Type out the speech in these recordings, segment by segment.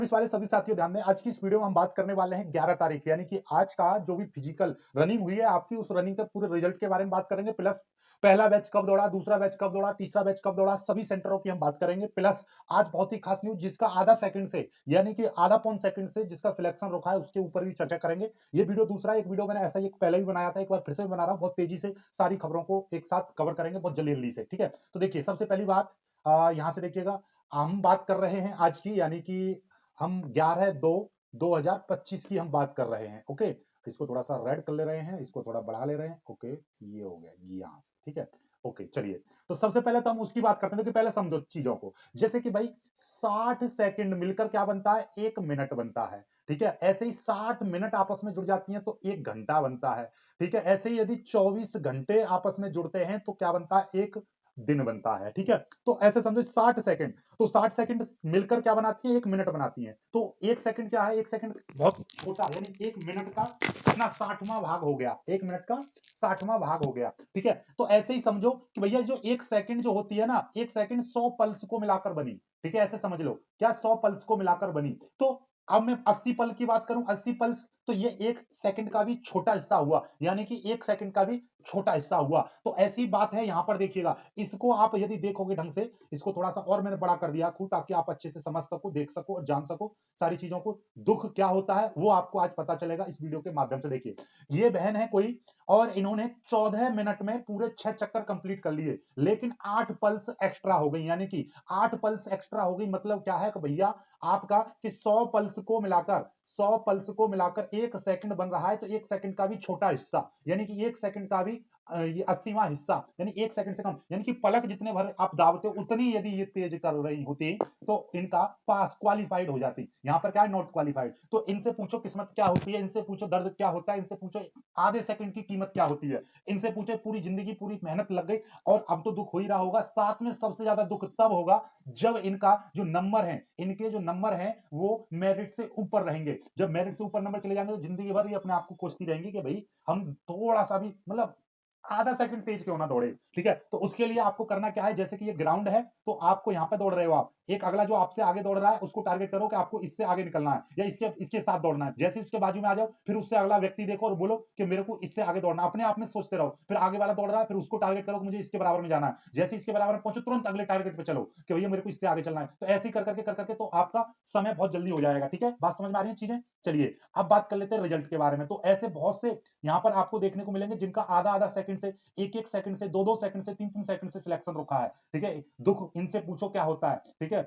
इस वाले सभी साथियों ध्यान दें, आज की इस वीडियो में हम बात करने वाले हैं 11 तारीख यानी कि आज का जो भी फिजिकल रनिंग हुई है आपकी, उस रनिंग के पूरे रिजल्ट के बारे में बात करेंगे। प्लस पहला बैच कब दौड़ा, दूसरा बैच कब दौड़ा, तीसरा बैच कब दौड़ा, सभी सेंटरों की हम बात करेंगे। प्लस आज बहुत ही खास न्यूज, जिसका आधा सेकंड से यानी कि आधा पौन सेकंड से जिसका सिलेक्शन रुका है, उसके ऊपर भी चर्चा करेंगे। ये वीडियो दूसरा एक वीडियो मैंने ऐसा ही एक पहले भी बनाया था, एक बार फिर से बना रहा हूं। बहुत तेजी से सारी खबरों को एक साथ कवर करेंगे, बहुत जल्दी जल्दी से। ठीक है, तो देखिए सबसे पहली बात यहां से देखिएगा, हम बात कर रहे हैं आज की, यानी कि हम 11/2/2025 की हम बात कर रहे हैं। ओके, इसको थोड़ा सा रेड कर ले रहे हैं, इसको थोड़ा बढ़ा ले रहे हैं। ओके, ये हो गया, ये यहां से ठीक है। ओके, चलिए, तो सबसे पहले तो हम उसकी बात करते हैं कि पहले समझो चीजों को। जैसे कि भाई 60 सेकंड मिलकर क्या बनता है, 1 मिनट बनता है। ठीक है, ऐसे ही 60 मिनट आपस में जुड़ जाती हैं तो 1 घंटा बनता है। ठीक है, ऐसे ही यदि 24 घंटे आपस में जुड़ते हैं तो क्या बनता है, 1 दिन बनता है। ठीक है, तो ऐसे समझो 60 सेकंड, तो 60 सेकंड मिलकर क्या बनाती है, 1 मिनट बनाती है। तो 1 सेकंड क्या है, 1 सेकंड बहुत छोटा, यानी 1 मिनट का कितना 60वां भाग हो गया, 1 मिनट का 60वां भाग हो गया। ठीक है, तो ऐसे ही समझो कि भैया जो 1 सेकंड जो होती है ना, 1 सेकंड 100 पल्स को मिलाकर बनी। ठीक है, ऐसे समझ लो, क्या 100 पल्स को मिलाकर बनी। तो अब मैं 80 पल की बात करूं, 80 पल्स, तो ये 1 सेकंड का भी छोटा हिस्सा हुआ, यानी कि 1 सेकंड का भी छोटा हिस्सा हुआ। तो ऐसी बात है, यहां पर देखिएगा, इसको आप यदि देखोगे ढंग से, इसको थोड़ा सा और मैंने बड़ा कर दिया खुद, ताकि आप अच्छे से समझ सको, देख सको और जान सको सारी चीजों को। दुख क्या होता है वो आपको आज पता चलेगा इस वीडियो के माध्यम से। देखिए, ये बहन है कोई, और इन्होंने 14 मिनट में पूरे 6 चक्कर कंप्लीट कर लिए, लेकिन 8 पल्स एक्स्ट्रा हो गई, यानी कि 8 पल्स एक्स्ट्रा हो गई। मतलब क्या है कि भैया आपका कि 100 पल्स को मिलाकर, 100 पल्स को मिलाकर 1 सेकंड बन रहा है, तो 1 सेकंड का भी छोटा हिस्सा, यानी कि 1 सेकंड का भी ये 80वां हिस्सा, यानी 1 सेकंड से कम, यानी कि पलक जितने भर आप दाबते हो उतनी यदि ये तेज कर रही होती तो इनका पास क्वालिफाइड हो जाती। यहां पर क्या है, नॉट क्वालिफाइड। तो इनसे पूछो किस्मत क्या होती है, इनसे पूछो दर्द क्या होता है, इनसे पूछो आधे सेकंड की कीमत क्या होती है, इनसे पूछे पूरी जिंदगी पूरी मेहनत लग गई। और अब तो दुख हो ही रहा होगा, साथ में सबसे ज्यादा दुख तब होगा जब इनका जो नंबर है, इनके जो नंबर है वो मेरिट से ऊपर रहेंगे। जब मेरिट से ऊपर नंबर चले जाएंगे तो जिंदगी भर ये अपने आप को कोसती रहेंगी कि भाई हम थोड़ा सा भी, मतलब आधा सेकंड तेज क्यों ना दौड़े। ठीक है, तो उसके लिए आपको करना क्या है, जैसे कि ये ग्राउंड है, तो आपको यहां पे दौड़ रहे हो आप, एक अगला जो आपसे आगे दौड़ रहा है उसको टारगेट करो कि आपको इससे आगे निकलना है, या इसके इसके साथ दौड़ना है। जैसे उसके बाजू में आ जाओ, फिर उससे अगला व्यक्ति देखो और बोलो कि मेरे को इससे आगे दौड़ना। अपने आप में सोचते रहो, फिर आगे वाला दौड़ रहा है, फिर उसको टारगेट करो कि मुझे इसके बराबर में जाना है। जैसे इसके बराबर में पहुंचो, तुरंत अगले टारगेट पे चलो कि भैया मेरे को इससे आगे चलना है। तो ऐसे ही कर करके तो आपका समय बहुत जल्दी हो जाएगा। ठीक है, बात समझ में आ रही है चीजें। चलिए, अब बात कर लेते हैं रिजल्ट के बारे में। तो ऐसे बहुत से यहां पर आपको देखने को मिलेंगे जिनका आधा आधा सेकंड से, एक एक सेकंड से, दो दो सेकंड से, तीन तीन सेकंड से सिलेक्शन रुका है। ठीक है, दुख इनसे पूछो क्या होता है। ठीक है,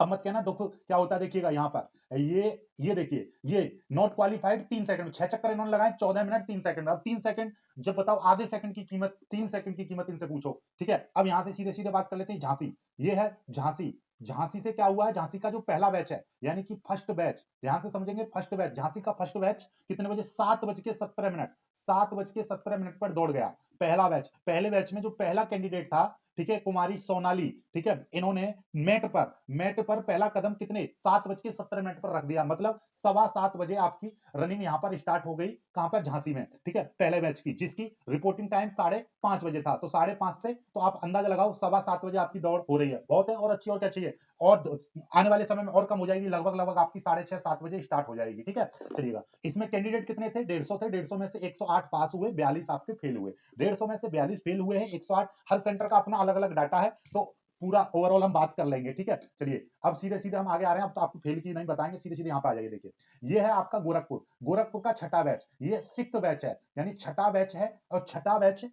अब मत कहना दुख क्या होता है। देखिएगा यहां पर ये देखिए, ये नॉट क्वालिफाइड 3 सेकंड, 6 चक्कर इन्होंने लगाए, 14 मिनट 3 सेकंड। अब 3 सेकंड जब बताओ, आधे सेकंड की कीमत, 3 सेकंड की कीमत इनसे पूछो। ठीक है, अब यहां से सीधे सीधे बात कर लेते हैं झांसी। ये है झांसी। झांसी से क्या हुआ है, झांसी का जो पहला बैच है, यानी कि फर्स्ट बैच, ध्यान से समझेंगे, फर्स्ट बैच, झांसी का फर्स्ट बैच कितने बजे, 7:17, 7:17 पर दौड़ गया पहला बैच। पहले बैच में जो पहला कैंडिडेट था, ठीक है, कुमारी सोनाली, ठीक है, इन्होंने मेट पर पहला कदम कितने, 7:17 पर रख दिया। मतलब 7:15 आपकी रनिंग यहां पर स्टार्ट हो गई, कहां पर, झांसी में। ठीक है, पहले बैच की, जिसकी रिपोर्टिंग टाइम 5:30 था, तो 5:30 से तो आप अंदाजा लगाओ 7:15 आपकी दौड़ हो रही है। बहुत है, और अच्छी और क्या चाहिए। और आने वाले समय में और कम हो जाएगी, लगभग लगभग आपकी 6:30-7 स्टार्ट हो जाएगी। ठीक है, चलिएगा, इसमें कैंडिडेट कितने थे, 150 थे। 150 में से 108 पास हुए, 42 आपके फेल हुए। 150 में से 42 फेल हुए हैं, 108, हर सेंटर का अपना अलग अलग डाटा है, तो पूरा ओवरऑल हम बात कर लेंगे। ठीक है, चलिए, अब सीधे सीधे हम आगे आ रहे हैं। अब तो आपको फेल की नहीं बताएंगे, सीधे सीधे यहाँ पे आ जाइए। देखिए, ये है आपका गोरखपुर, गोरखपुर का छठा बैच, ये सिक्स्थ बैच है, यानी छठा बैच है। और छठा बैच,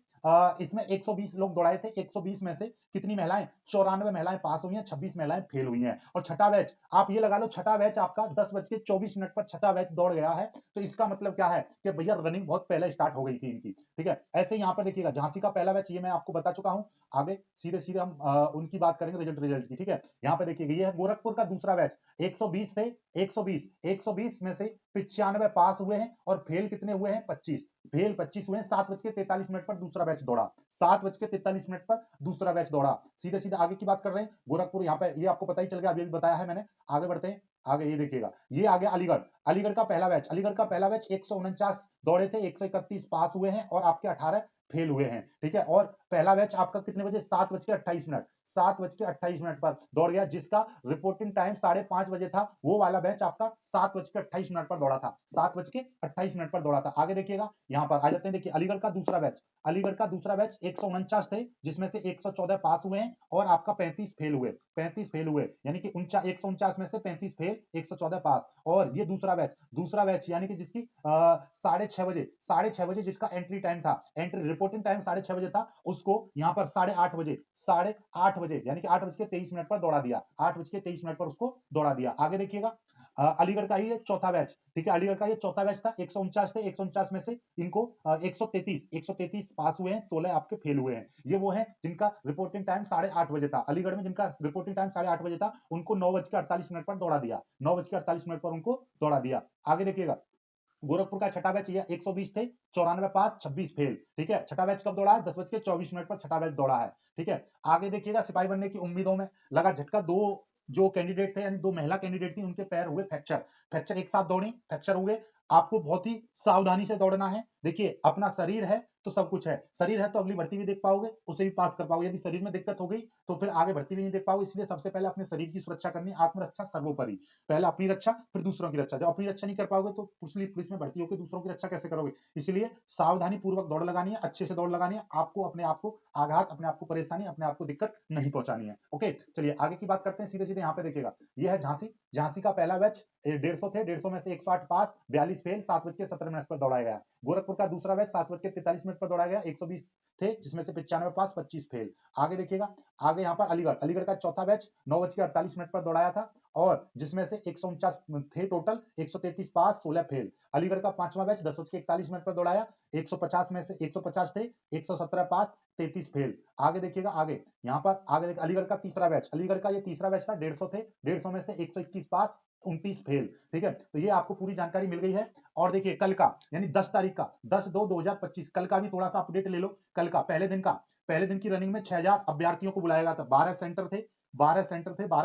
इसमें 120 लोग दौड़ाए थे। 120 में से कितनी महिलाएं, 94 महिलाएं पास हुई हैं, 26 महिलाएं फेल हुई हैं। और छठा बैच, आप ये लगा लो, छठा बैच आपका 10:24 पर छठा बैच दौड़ गया है। तो इसका मतलब क्या है कि भैया रनिंग बहुत पहले स्टार्ट हो गई थी इनकी। ठीक है, ऐसे यहाँ पर देखिएगा, झांसी का पहला बैच, ये मैं आपको बता चुका हूं। आगे सीधे सीधे हम उनकी बात करेंगे, रिजल्ट की। ठीक है, यहाँ पे देखिएगा, ये है गोरखपुर का दूसरा बैच, 120 थे, 120 में से 95 पास हुए हैं, और फेल कितने हुए हैं, 25, फेल 25 हुए हैं। 7:43 पर दूसरा बैच दौड़ा, 7:43 पर दूसरा बैच दौड़ा। सीधे सीधे आगे की बात कर रहे हैं, गोरखपुर, यहाँ पे ये आपको पता ही चल गया, अभी भी बताया है मैंने। आगे बढ़ते हैं, आगे ये देखिएगा, ये आगे अलीगढ़, अलीगढ़ का पहला बैच, अलीगढ़ का पहला बैच 149 दौड़े थे, 131 पास हुए हैं, और आपके 18 फेल हुए हैं। ठीक है, और पहला बैच आपका कितने बजे, 7:28, 7:28 पर दौड़ गया, जिसका रिपोर्टिंग टाइम 5:30 बजे था। वो वाला बैच आपका 7:28 पर दौड़ा था, 7:28 पर दौड़ा था। आगे देखिएगा, यहां पर आ जाते हैं। देखिए अलीगढ़ का दूसरा बैच, अलीगढ़ का दूसरा बैच 149 थे, जिसमें से 114 पास हुए हैं और आपका 35 फेल हुए, 35 फेल हुए, यानी कि 149 में से 35 फेल, 114 पास। और ये दूसरा बैच यानी कि जिसकी 6:30 बजे, 6:30 जिसका एंट्री टाइम था, एंट्री रिपोर्टिंग टाइम 6:30 बजे था, उसको यहाँ पर 8:30 बजे, 8:30 यानी कि 8:23 पर दौड़ा दिया, 8:23 पर उसको दौड़ा दिया। आगे देखिएगा, अलीगढ़ का ये चौथा बैच, ठीक है, अलीगढ़ का ये चौथा बैच था, 149 थे, 149 में से इनको 133 पास हुए हैं, 16 आपके फेल हुए हैं। ये वो है जिनका रिपोर्टिंग टाइम 8:30 बजे था, अलीगढ़ में जिनका रिपोर्टिंग टाइम 8:30 बजे था, उनको 9:48 पर दौड़ा दिया, 9:48 पर उनको दौड़ा दिया। आगे देखिएगा, गोरखपुर का छठा बैच, ये 120 थे, 94 पास, 26 फेल, ठीक है। छठा बैच कब दौड़ा है? 10:24 पर छठा बैच दौड़ा है, ठीक है। आगे देखिएगा, सिपाही बनने की उम्मीदों में लगा झटका। दो जो कैंडिडेट थे, यानी दो महिला कैंडिडेट थी, उनके पैर हुए फ्रैक्चर, फ्रैक्चर एक साथ दौड़ी, फ्रैक्चर हुए। आपको बहुत ही सावधानी से दौड़ना है। देखिए अपना शरीर है तो सब कुछ है, शरीर है तो अगली भर्ती भी देख पाओगे, उसे भी पास कर पाओगे। यदि शरीर में दिक्कत हो गई तो फिर आगे भर्ती भी नहीं देख पाओगे। इसलिए सबसे पहले अपने शरीर की सुरक्षा करनी, आत्मरक्षा सर्वोपरि। पहले अपनी रक्षा, फिर दूसरों की रक्षा। जब अपनी रक्षा नहीं कर पाओगे तो पुलिस में भर्ती होकर दूसरों की रक्षा कैसे करोगे? इसलिए सावधानी पूर्वक दौड़ लगानी है, अच्छे से दौड़ लगानी है। आपको अपने आप को आघात, अपने आप को परेशानी, अपने आप को दिक्कत नहीं पहुंचानी है। ओके, चलिए आगे की बात करते हैं। सीधे सीधे यहाँ पे देखिएगा, ये है झांसी, झांसी का पहला बैच 150 थे, 150 में से 108 पास, 42 फेल, 7:17 पर दौड़ाया गया। गोरखपुर का दूसरा बैच 7:43 पर दौड़ाया गया, 120 थे, जिसमें से 95 पास, 25 फेल। आगे देखिएगा, आगे यहाँ पर अलीगढ़, अलीगढ़ का चौथा बैच 9:48 पर दौड़ाया था, और जिसमें से 149 थे टोटल, 133 पास, 16 फेल। अलीगढ़ का पांचवा बैच 10:41 पर दौड़ाया, 150 में से 150 थे, 117 पास, 33 फेल। आगे देखिएगा, आगे यहाँ पर आगे देखिए, अलीगढ़ का तीसरा बैच, अलीगढ़ का ये तीसरा बैच था, 150 थे, 150 में से 121 पास, 29 फेल, ठीक है। तो ये आपको पूरी जानकारी मिल गई है। और देखिए कल का, यानी 10 तारीख का, 10/2/2025, कल का भी थोड़ा सा अपडेट ले लो। कल का पहले दिन की रनिंग में 6000 अभ्यर्थियों को बुलाया गया था, 12 सेंटर थे, 12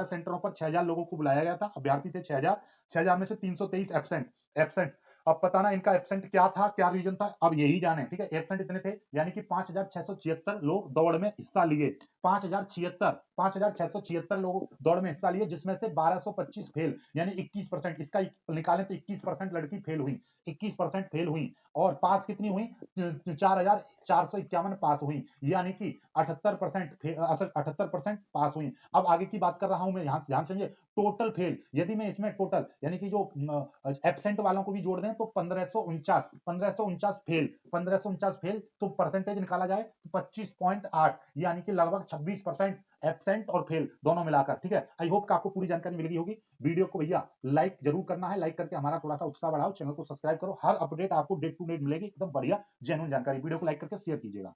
सेंटरों पर 6000 लोगों को बुलाया गया था, अभ्यर्थी थे 6000, 6000 में से 323 एब्सेंट, एब्सेंट। अब पता ना इनका एब्सेंट क्या था, क्या रीजन था, अब यही जाने, ठीक है। एब्सेंट इतने थे, यानी कि 5676 लोग दौड़ में हिस्सा लिए, 5676 लोग दौड़ में हिस्सा लिए, जिसमें से 1225 फेल, यानी 21%। इसका निकालें तो 21% लड़की फेल हुई, 21% फेल हुई। और पास कितनी हुई? 4451 पास हुई, यानी कि 78% पास हुई। अब आगे की बात कर रहा हूं मैं, ध्यान ध्यान समझिए। टोटल फेल, यदि मैं इसमें टोटल यानी कि जो एब्सेंट वालों को भी जोड़ दें तो 1549 फेल, 1549 फेल, तो परसेंटेज निकाला जाए तो 25.8, यानी कि लगभग 26% एब्सेंट और फेल दोनों मिलाकर, ठीक है। आई होप कि आपको पूरी जानकारी मिल गई होगी। वीडियो को भैया लाइक जरूर करना है, लाइक करके हमारा थोड़ा सा उत्साह बढ़ाओ, चैनल को सब्सक्राइब करो। हर अपडेट आपको डे टू डे मिलेगी, एकदम बढ़िया जेन्युइन जानकारी। वीडियो को लाइक करके शेयर कीजिएगा।